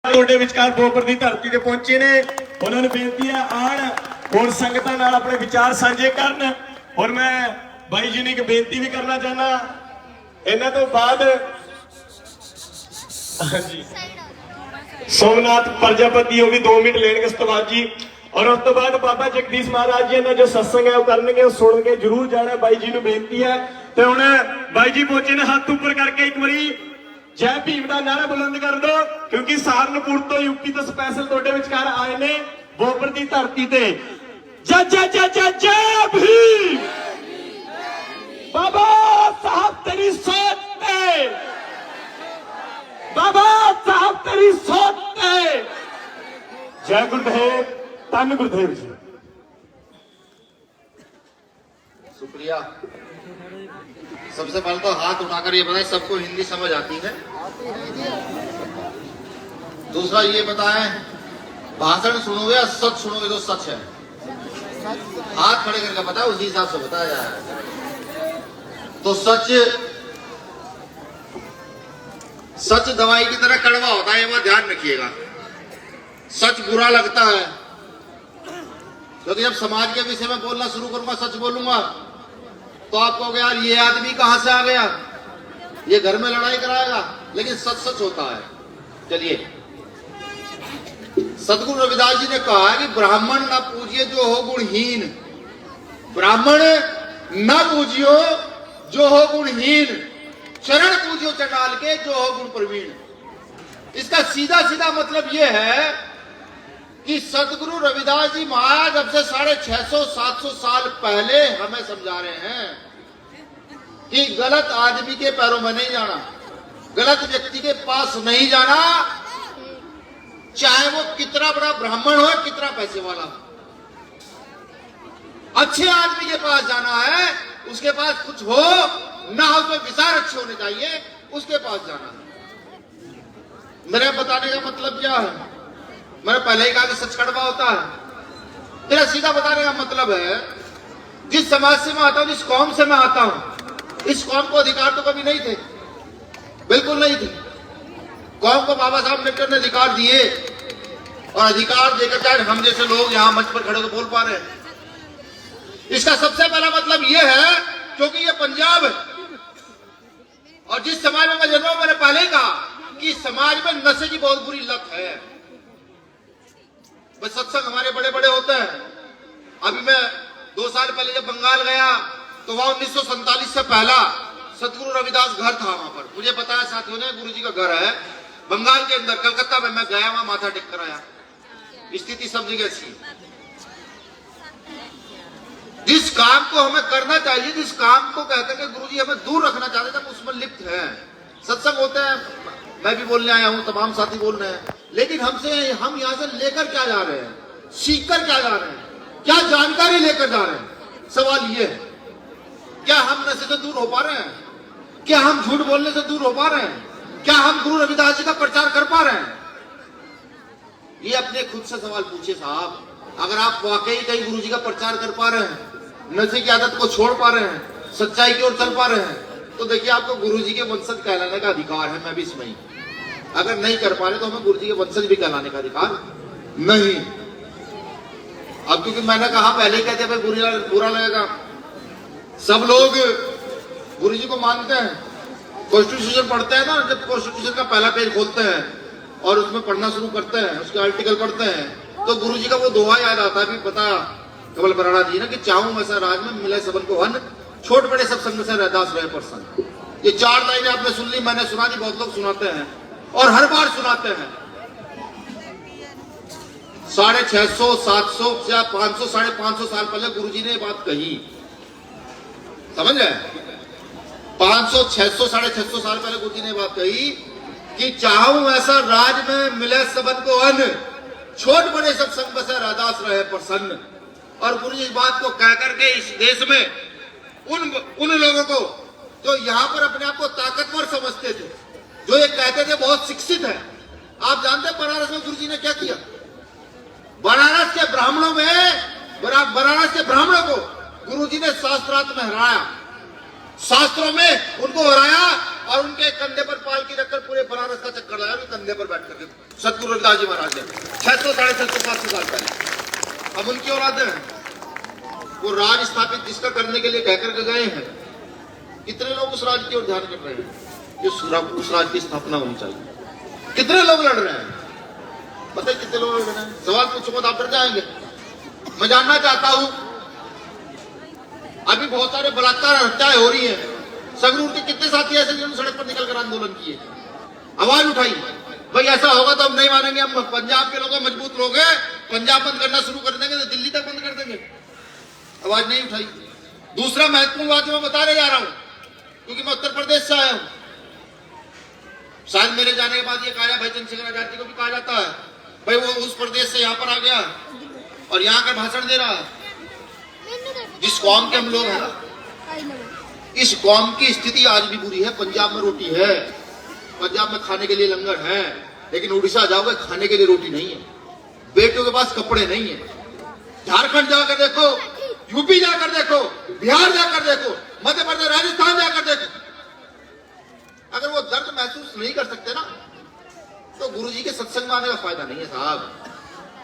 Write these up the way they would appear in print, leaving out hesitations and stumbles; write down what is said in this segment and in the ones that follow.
ਤੁਹਾਡੇ ਵਿਚਕਾਰ ਬੋਪਰ ਦੀ ਧਰਤੀ ਤੇ ਪਹੁੰਚੇ ਨੇ, ਉਹਨਾਂ ਨੂੰ ਬੇਨਤੀ ਹੈ ਆਣ ਹੋਰ ਸੰਗਤਾਂ ਨਾਲ ਆਪਣੇ ਵਿਚਾਰ ਸਾਂਝੇ ਕਰਨ। ਔਰ ਮੈਂ ਬਾਈ ਜੀ ਨੂੰ ਇੱਕ ਬੇਨਤੀ ਵੀ ਕਰਨਾ ਚਾਹਨਾ, ਇਹਨਾਂ ਤੋਂ ਬਾਅਦ ਹਾਂਜੀ सोमनाथ प्रजापति वो भी 2 मिनट लेंगे उस्तवाद जी, और उस तो बाद बाबा जगदीश महाराज जी ने जो सत्संग है वो करनगे, वो सुन के जरूर जाना। बाई जी को बेनती है तो हुण बाई जी पहुंचे ने, हाथ ऊपर करके एक बारी जय भीम का नारा बुलंद कर दो, क्योंकि सहारनपुर तो यूपी तो स्पैशल तुहाडे विचकार आए ने बोपर की धरती ते। जय जय जय जय जय भीम, बाबा साहब तेरी सोच पे, बाबा साहब तेरी सोच पे। जय गुरुदेव, धन गुरुदेव जी। शुक्रिया। सबसे पहले तो हाथ उठाकर ये बताएं सबको हिंदी समझ आती है। दूसरा ये बताएं भाषण सुनोगे या सच सुनोगे तो सच है। हाथ खड़े करके बताओ, उसी हिसाब से बताया जाए। तो सच दवाई की तरह कड़वा होता है, ये बात ध्यान रखिएगा। सच बुरा लगता है, क्योंकि जब समाज के विषय में बोलना शुरू करूंगा, सच बोलूंगा, तो आप कहोगे यार ये आदमी कहां से आ गया, ये घर में लड़ाई कराएगा। लेकिन सच सच होता है। चलिए, सतगुरु रविदास जी ने कहा है कि ब्राह्मण ना पूजिए जो हो गुणहीन, ब्राह्मण ना पूजियो जो हो गुणहीन, चरण पूजियो चंडाल के जो हो गुण प्रवीण। इसका सीधा सीधा मतलब यह है कि सतगुरु रविदास जी महाराज अब से 650-700 साल पहले हमें समझा रहे हैं कि गलत आदमी के पैरों में नहीं जाना, गलत व्यक्ति के पास नहीं जाना, चाहे वो कितना बड़ा ब्राह्मण हो, कितना पैसे वाला हो। अच्छे आदमी के पास जाना है, उसके पास कुछ हो ना हो तो विचार अच्छे होने चाहिए, उसके पास जाना है। मेरे बताने का मतलब क्या है, मैंने पहले ही कहा कि सच कड़वा होता है। तेरा सीधा बताने का मतलब है जिस समाज से मैं आता हूं, जिस कौम से मैं आता हूं, इस कौम को अधिकार तो कभी नहीं थे, बिल्कुल नहीं थे। कौम को बाबा साहब अम्बेडकर ने अधिकार दिए, और अधिकार देकर चाहे हम जैसे लोग यहां मंच पर खड़े होकर बोल पा रहे हैं। इसका सबसे पहला मतलब यह है क्योंकि ये पंजाब है, और जिस समाज में मैं जन्मा, मैंने पहले ही कहा कि समाज में नशे की बहुत बुरी लत है। बस सत्संग हमारे बड़े बड़े होते हैं। अभी मैं 2 साल पहले जब बंगाल गया तो वहां 1947 से पहला सतगुरु रविदास घर था। वहां पर मुझे बताया साथियों ने, गुरु जी का घर है बंगाल के अंदर, कलकत्ता में। मैं गया, वहां माथा टेक कर आया। स्थिति सब जगह ऐसी। जिस काम को हमें करना चाहिए, जिस काम को कहते हैं कि गुरुजी हमें दूर रखना चाहते थे, हम उसमें लिप्त हैं। सत्संग होते हैं, मैं भी बोलने आया हूं, तमाम साथी बोल रहे हैं, लेकिन हम यहां से लेकर क्या जा रहे हैं, सीखकर क्या जा रहे हैं, क्या जानकारी लेकर जा रहे हैं। सवाल ये है, क्या हम नशे से दूर हो पा रहे हैं, क्या हम झूठ बोलने से दूर हो पा रहे हैं, क्या हम गुरु रविदास जी का प्रचार कर पा रहे हैं? ये अपने खुद से सवाल पूछिए साहब। अगर आप वाकई कहीं गुरु जी का प्रचार कर पा रहे हैं, नशे की आदत को छोड़ पा रहे हैं, सच्चाई की ओर चल पा रहे हैं, तो देखिए आपको गुरु जी के वंशज कहलाने का अधिकार है। मैं भी इसमें ही, अगर नहीं कर पा रहे तो हमें गुरु जी के वंशज भी कहलाने का अधिकार नहीं। अब क्योंकि मैंने कहा पहले ही कहते भाई बुरा लगेगा, सब लोग गुरु जी को मानते हैं। कॉन्स्टिट्यूशन पढ़ते हैं ना, जब कॉन्स्टिट्यूशन का पहला पेज खोलते हैं और उसमें पढ़ना शुरू करते हैं, उसके आर्टिकल पढ़ते हैं, तो गुरु जी का वो दोहा याद आता है। भी पता कमल बराड़ा जी ने कि चाहूं वैसा राज में मिले सबन को हन, छोट बड़े सब संग से रहदास रहे प्रसन्न। ये 4 लाइनें आपने सुन ली, मैंने सुना दी, बहुत लोग सुनाते हैं और हर बार सुनाते हैं। 650, 700 या 500, 550 साल पहले गुरु जी ने ये बात कही, समझ रहे? 500, 600, 650 साल पहले गुरु जी ने बात कही कि चाहूं ऐसा राज में मिले सबन को अन्न, छोट बड़े सब संग बसे रहदास रहे प्रसन्न। और गुरु जी इस बात को कह करके इस देश में उन लोगों को जो यहाँ पर अपने आप को ताकतवर समझते थे, जो ये कहते थे बहुत शिक्षित है। आप जानते हैं बनारस में गुरु जी ने क्या किया? बनारस के ब्राह्मणों को गुरु जी ने शास्त्रार्थ में हराया, शास्त्रों में उनको हराया और उनके कंधे पर पालकी रखकर पूरे बनारस का चक्कर लगाया, कंधे पर बैठ करके सतगुरु रविदास जी महाराज ने 600 650 500 साल पहले। अब उनकी औलादे हैं, वो राज स्थापित जिसका करने के लिए कहकर के गए हैं, कितने लोग उस राज की ओर ध्यान कर रहे हैं कि उस राज की स्थापना होनी चाहिए। कितने लोग लड़ रहे हैं, पता है कितने लोग लड़ रहे हैं? सवाल पूछूंगा तो आप डर जाएंगे। मैं जानना चाहता हूं, अभी बहुत सारे बलात्कार हत्याएं हो रही हैं, संगरूर के कितने साथी ऐसे जिन्होंने सड़क पर निकलकर आंदोलन किए, आवाज उठाई, भाई ऐसा होगा तो हम नहीं मानेंगे, हम पंजाब के लोग मजबूत लोग हैं, पंजाब बंद करना शुरू कर देंगे तो दिल्ली तक बंद कर देंगे, आवाज नहीं उठाई। दूसरा महत्वपूर्ण बात मैं बताने जा रहा हूं, क्योंकि मैं उत्तर प्रदेश से आया हूं, शायद मेरे जाने के बाद ये कहा भाई चंद्रशेखर आजाद को भी कहा जाता है, भाई वो उस प्रदेश से यहाँ पर आ गया और यहाँ का भाषण दे रहा है। जिस कौम के हम लोग हैं, इस कौम की स्थिति आज भी बुरी है। पंजाब में रोटी है, पंजाब में खाने के लिए लंगर है, लेकिन उड़ीसा जाओगे खाने के लिए रोटी नहीं है, बेटियों के पास कपड़े नहीं है। झारखंड जाकर देखो, यूपी जाकर देखो, बिहार जाकर देखो, मध्य प्रदेश, राजस्थान जाकर देखो, अगर वो दर्द महसूस नहीं कर सकते ना, तो गुरुजी के सत्संग में आने का फायदा नहीं है साहब,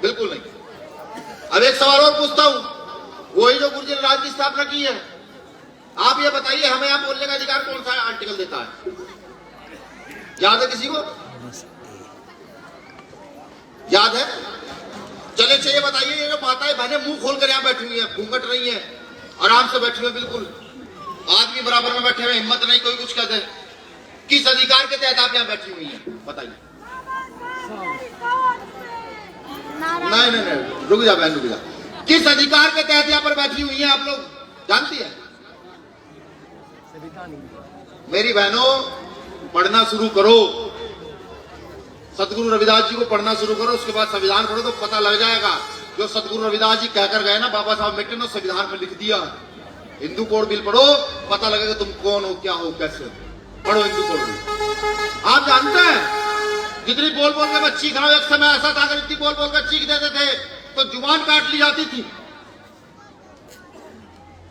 बिल्कुल नहीं। अब एक सवाल और पूछता हूं, वही जो गुरुजी ने राज्य की स्थापना की है, आप ये बताइए हमें यहां बोलने का अधिकार कौन सा आर्टिकल देता है? याद है किसी को? याद है? चले ये बताइए, ये जो माताएं बहनें मुंह खोलकर यहां बैठी हुई है, घूंघट रही है, आराम से बैठी हुई है, बिल्कुल आदमी बराबर में बैठे हुए, हिम्मत नहीं कोई कुछ कहते, किस अधिकार के तहत आप यहां बैठी हुई है बताइए? नहीं, रुक जा बहन, रुक जा। किस अधिकार के तहत यहां पर बैठी हुई है आप लोग जानती है? मेरी बहनों, पढ़ना शुरू करो, सतगुरु रविदास जी को पढ़ना शुरू करो, उसके बाद संविधान पढ़ो तो पता लग जाएगा। जो सतगुरु रविदास जी कहकर गए ना, बाबा साहब अम्बेडकर ने संविधान में लिख दिया। हिंदू कोड बिल पढ़ो, पता लगेगा तुम कौन हो, क्या हो, कैसे हो। पढ़ो हिंदू कोड बिल। आप जानते हैं जितनी बोल बोल के मैं चीख रहा हूं, एक समय ऐसा था अगर इतनी बोल बोल कर चीख देते थे तो जुबान काट ली जाती थी,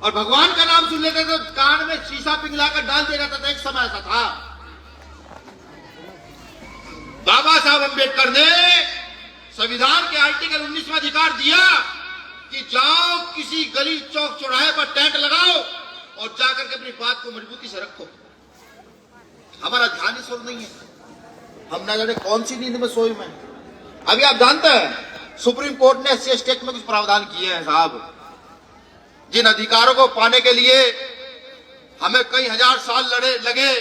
और भगवान का नाम सुन लेते तो कान में शीशा पिघलाकर डाल दिया जाता था। एक समय ऐसा था। बाबा साहब अम्बेडकर ने संविधान के आर्टिकल 19 में अधिकार दिया कि जाओ किसी गली चौक चौराहे पर टेंट लगाओ और जाकर के अपनी बात को मजबूती से रखो। हमारा ध्यान इस ओर नहीं है, हम ना जाने कौन सी नींद में सोए में। अभी आप जानते हैं सुप्रीम कोर्ट ने एससी एक्ट में कुछ प्रावधान किए हैं साहब, जिन अधिकारों को पाने के लिए हमें कई हजार साल लगे।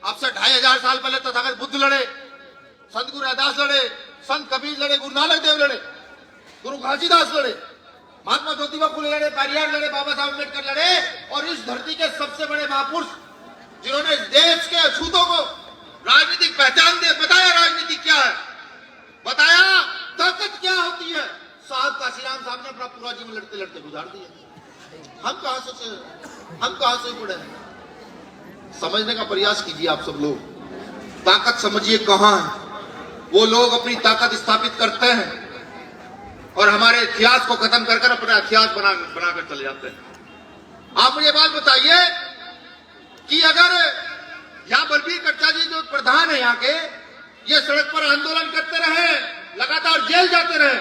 अब से 2500 साल पहले तथागत बुद्ध लड़े, संत गुरु रैदास लड़े, संत कबीर लड़े, गुरु नानक देव लड़े, गुरु घासीदास लड़े, महात्मा ज्योतिबा फुले लड़े, पेरियार लड़े, बाबा साहब अम्बेडकर लड़े, और इस धरती के सबसे बड़े महापुरुष जिन्होंने देश के अछूतों को राजनीतिक पहचान दे, बताया राजनीति क्या है, बताया ताकत क्या होती है, साहब काशीराम साहब ने अपना पूरा जीवन लड़ते लड़ते गुजार दिया। हम कहां से जुड़े हैं? समझने का प्रयास कीजिए आप सब लोग, ताकत समझिए कहां है। वो लोग अपनी ताकत स्थापित करते हैं और हमारे इतिहास को खत्म कर अपना इतिहास बनाकर चले जाते हैं। आप मुझे बात बताइए कि अगर यहाँ बलबीर कट्टा जी जो प्रधान है यहाँ के, ये सड़क पर आंदोलन करते रहे, लगातार जेल जाते रहे,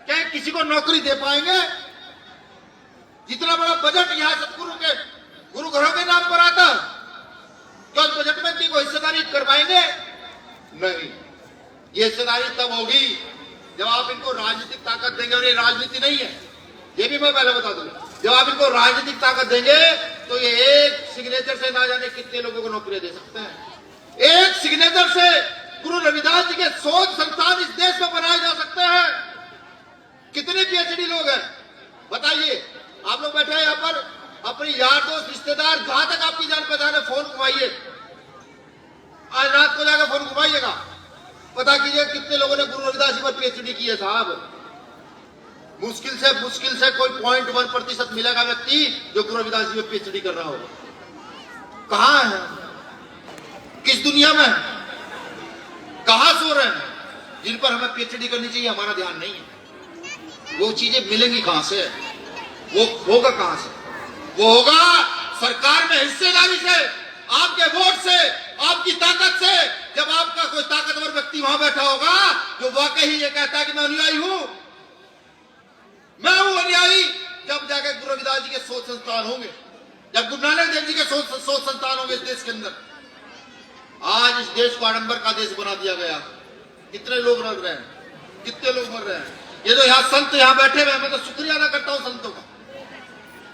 क्या किसी को नौकरी दे पाएंगे? जितना बड़ा बजट यहाँ सतगुरु के गुरु घरों के नाम पर आता, क्या उस बजट में को हिस्सेदारी कर पाएंगे? नहीं। ये हिस्सेदारी तब होगी जब आप इनको राजनीतिक ताकत देंगे, और ये राजनीति नहीं है, ये भी मैं पहले बता दूंगा। जब आप इनको राजनीतिक ताकत देंगे तो ये एक सिग्नेचर से ना जाने कितने लोगों को नौकरी दे सकते हैं। एक सिग्नेचर से गुरु रविदास जी के 100 संस्थान इस देश में बनाए जा सकते हैं। कितने पीएचडी लोग हैं बताइए? आप लोग बैठे हैं यहाँ पर, अपनी यार दोस्त रिश्तेदार जहां तक आपकी जान पहचान है, फोन घुमाइए, आज रात को जाकर फोन घुमाइएगा, पता कीजिए कितने लोगों ने गुरु रविदास जी पर पीएचडी की है साहब। मुश्किल से कोई 0.1% मिलेगा व्यक्ति जो गुरु रविदास जी पर पीएचडी कर रहा होगा। कहां है, किस दुनिया में, कहां सो रहे हैं जिन पर हमें पीएचडी करनी चाहिए? हमारा ध्यान नहीं है। वो चीजें मिलेंगी कहां से, वो होगा कहां से? वो होगा सरकार में हिस्सेदारी से, आपके वोट से, आपकी ताकत से। जब आपका कोई ताकतवर व्यक्ति वहां बैठा होगा जो वाकई ये कहता है कि मैं अनुयायी हूं, मैं हूं अनुयायी, जब जाके गुरु रविदास जी के 100 संस्थान होंगे, जब गुरु नानक देव जी के 100 संस्थान होंगे इस देश के अंदर। आज इस देश को आडंबर का देश बना दिया गया। कितने लोग रह रहे हैं, कितने लोग मर रहे हैं। ये जो यहाँ संत यहाँ बैठे हुए हैं, मैं तो शुक्रिया अदा करता हूं संतों का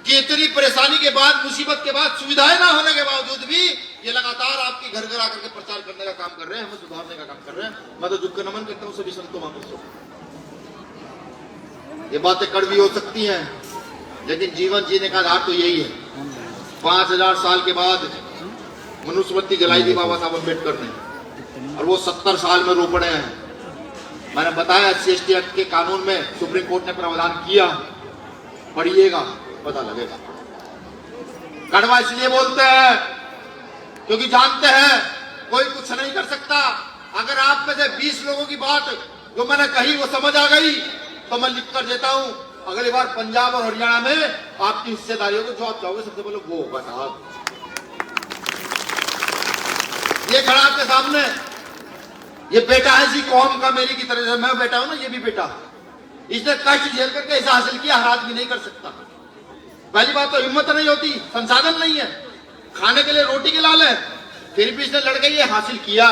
कि इतनी परेशानी के बाद, मुसीबत के बाद, सुविधाएं ना होने के बावजूद भी ये लगातार आपकी घर घर आकर के प्रचार करने का काम कर रहे हैं, हमें सुधारने का काम कर रहे हैं। मैं तो झुक नमन करता हूं सभी संतों महापुरुषों। ये बातें कड़वी हो सकती हैं, लेकिन जीवन जीने का आधार तो यही है। 5000 साल के बाद मनुस्मृति जलाई थी बाबा साहब अम्बेडकर ने, और वो 70 साल में रो पड़े हैं। मैंने बताया SC/ST एक्ट के कानून में सुप्रीम कोर्ट ने प्रावधान किया, पढ़िएगा पता लगेगा। कड़वा इसलिए बोलते हैं क्योंकि जानते हैं कोई कुछ नहीं कर सकता। अगर आप में से 20 लोगों की बात जो मैंने कही वो समझ आ गई तो मैं लिख कर देता हूं, अगली बार पंजाब और हरियाणा में आपकी हिस्सेदारी होगी, जो आप चाहोगे सबसे पहले वो होगा साहब। ये खड़ा आपके सामने, ये बेटा है जी कौम का, मेरी की तरह से मैं बेटा हूं ना, ये भी बेटा। इसने कष्ट झेल करके ऐसा हासिल किया, हर आदमी नहीं कर सकता। पहली बात तो हिम्मत नहीं होती, संसाधन नहीं है, खाने के लिए रोटी के लाल है, फिर भी इसने लड़के ये हासिल किया।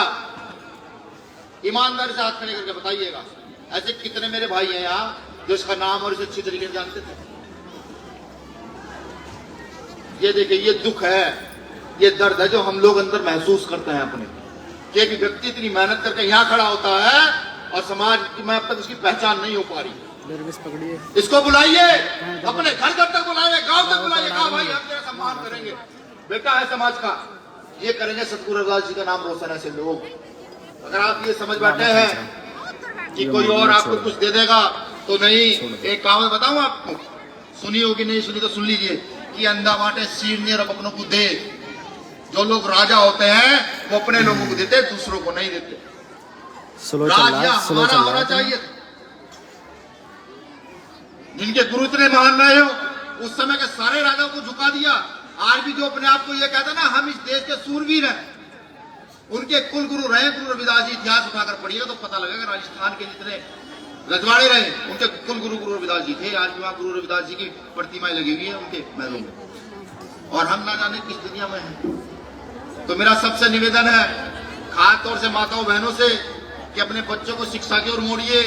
ईमानदारी से हाथ खड़े करके बताइएगा, ऐसे कितने मेरे भाई हैं यहाँ जो इसका नाम और इसे अच्छी तरीके से जानते थे। ये देखिए, ये दुख है, ये दर्द है जो हम लोग अंदर महसूस करते हैं अपने, कि एक व्यक्ति इतनी मेहनत करके यहाँ खड़ा होता है और समाज में अब तक उसकी पहचान नहीं हो पा रही। इसको बुलाइए, अपने घर तक बुलाइए, गांव तक बुलाइए, कहा भाई हम तेरा सम्मान करेंगे, बेटा है समाज का, ये करेंगे सतगुरु रविदास जी का नाम रोशन है। ऐसे लोग अगर आप ये समझ बैठे हैं कि कोई और आपको कुछ दे देगा तो नहीं। एक कहावत बताऊं आपको, सुनी होगी, नहीं सुनी तो सुन लीजिए, कि अंधा बांटे सीर ने रब अपनों को दे। जो लोग राजा होते हैं वो अपने लोगों को देते, दूसरों को नहीं देते। राज्य हमारा होना चाहिए। जिनके गुरु इतने महान रहे हो, उस समय के सारे राजाओं को झुका दिया। आज भी जो अपने आप को ये कहता है ना हम इस देश के सूरवीर हैं, उनके कुल गुरु रहे गुरु रविदास जी। इतिहास उठाकर पढ़िएगा तो पता लगेगा, राजस्थान के जितने रजवाड़े रहे उनके कुल गुरु रविदास जी थे। आज भी वहां गुरु रविदास जी की प्रतिमाएं लगी हुई है उनके महलों में, और हम ना जाने किस दुनिया में हैं। तो मेरा सबसे निवेदन है खास तौर से माताओं बहनों से कि अपने बच्चों को शिक्षा की ओर मोड़िए,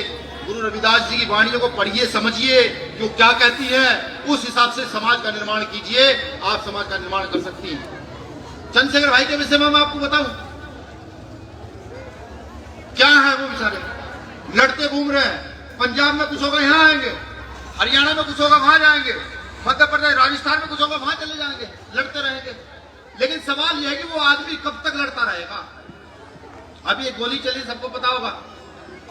गुरु रविदास जी की वाणियों को पढ़िए, समझिए कि वो क्या कहती है, उस हिसाब से समाज का निर्माण कीजिए। आप समाज का निर्माण कर सकती हैं। चंद्रशेखर भाई के विषय में मैं आपको बताऊं क्या है, वो बेचारे लड़ते घूम रहे हैं। पंजाब में कुछ होगा यहाँ आएंगे, हरियाणा में कुछ होगा वहां जाएंगे, मध्य प्रदेश राजस्थान में कुछ होगा वहां चले जाएंगे, लड़ते रहेंगे। लेकिन सवाल यह है कि वो आदमी कब तक लड़ता रहेगा। अभी एक गोली चली, सबको पता होगा,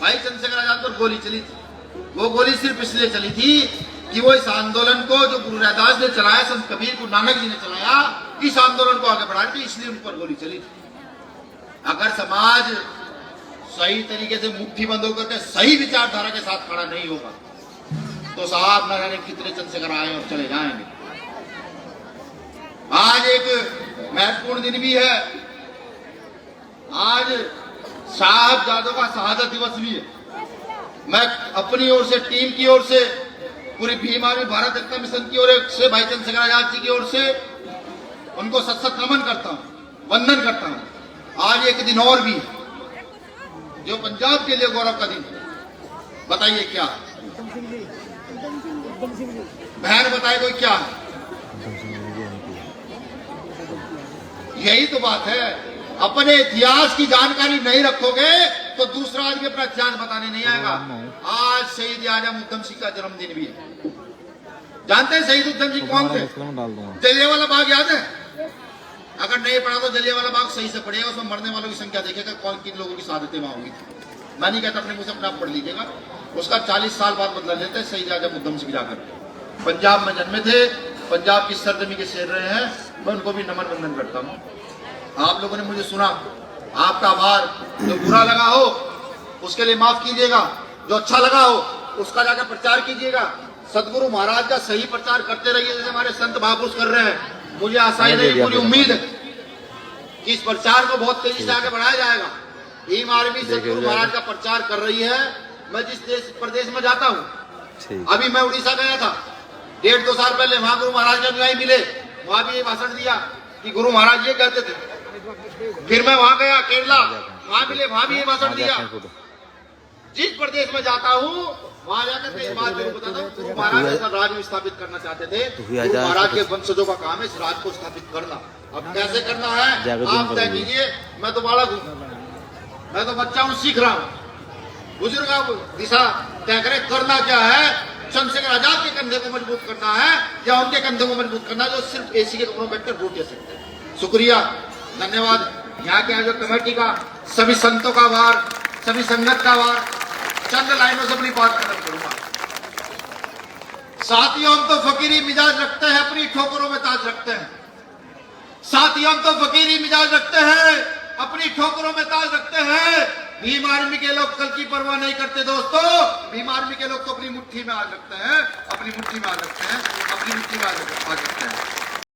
भाई चंद्रशेखर आजाद पर गोली चली थी। वो गोली सिर्फ इसलिए चली थी कि वो इस आंदोलन को जो गुरु रविदास ने चलाया, संत कबीर गुरु नानक जी ने चलाया, इस आंदोलन को आगे बढ़ाई थी, इसलिए उन पर गोली चली थी। अगर समाज सही तरीके से मुट्ठी बंद होकर के सही विचारधारा के साथ खड़ा नहीं होगा तो साहब न जाने कितने चंद्रशेखर आए और चले जाएंगे। आज एक महत्वपूर्ण दिन भी है, आज साहबजादों का शहादत दिवस भी है। मैं अपनी ओर से, टीम की ओर से, पूरी भीम आर्मी भारत एकता मिशन की ओर से, भाई चंद्रशेखर आजाद जी की ओर से उनको सत सत नमन करता हूं, वंदन करता हूं। आज एक दिन और भी है जो पंजाब के लिए गौरव का दिन है। बताइए क्या बहन, बताए कोई क्या है? यही तो बात है, अपने इतिहास की जानकारी नहीं रखोगे तो दूसरा आदमी अपना इतिहास बताने नहीं आएगा। आज शहीद आजम उधम सिंह का जन्मदिन भी है। जानते हैं शहीद उधम सिंह कौन थे? जलियांवाला बाग याद है? अगर नहीं पढ़ा तो जलियांवाला बाग सही से पढ़िएगा, उसमें मरने वालों की संख्या देखेगा, कौन किन लोगों की शहादतें वहां होगी। मैं नहीं कहता, अपने मुझे अपने आप पढ़ लीजिएगा। उसका 40 साल बाद बदला लेते हैं शहीद आजम उधम सिंह जाकर। पंजाब में जन्मे थे, पंजाब की सरजमी के शेर रहे हैं, मैं उनको भी नमन वंदन करता हूँ। आप लोगों ने मुझे सुना, आपका आभार। जो बुरा लगा हो उसके लिए माफ कीजिएगा, जो अच्छा लगा हो उसका जाकर प्रचार कीजिएगा। सदगुरु महाराज का सही प्रचार करते रहिए जैसे हमारे संत महापुरुष कर रहे हैं। मुझे आशा नहीं, पूरी उम्मीद है कि इस प्रचार को बहुत तेजी से आगे बढ़ाया जाएगा। भीम आर्मी सतगुरु महाराज का प्रचार कर रही है। मैं जिस देश प्रदेश में जाता हूँ, अभी मैं उड़ीसा गया था 1.5-2 साल पहले, वहां गुरु महाराज के अनुयायी मिले, वहां भी ये भाषण दिया कि गुरु महाराज ये कहते थे। फिर मैं वहां गया केरला, वहां मिले, वहां भी ये भाषण दिया। जिस प्रदेश में जाता हूँ वहां जाकर के बात जरूर बताता हूँ, गुरु महाराज ऐसा राज में स्थापित करना चाहते थे। गुरु महाराज के वंशजों का काम है इस राज को स्थापित करना। अब कैसे करना है आप तय कीजिए। मैं तो बालक हूँ, मैं तो बच्चा हूँ, सीख रहा हूँ। बुजुर्ग आप दिशा तय करें, करना क्या है। चंद्रशेखर आजाद के कंधे को मजबूत करना है या उनके कंधे को मजबूत करना जो सिर्फ एसी के कमरों में बैठकर वोट दे सकते हैं। शुक्रिया, धन्यवाद। यहाँ के आयोजक कमेटी का, सभी संतों का आभार, सभी संगत का आभार। चंद लाइनों से अपनी बात खत्म करूंगा। साथियों, हम तो फकीरी मिजाज रखते हैं, अपनी ठोकरों में ताज रखते हैं। साथियों, हम तो फकीरी मिजाज रखते हैं, अपनी ठोकरों में ताज रखते हैं। भीम आर्मी के लोग कल की परवाह नहीं करते दोस्तों। भीम आर्मी के लोग तो अपनी मुट्ठी में आज रखते हैं, अपनी मुट्ठी में आज रखते हैं, अपनी मुट्ठी में आज रखते हैं।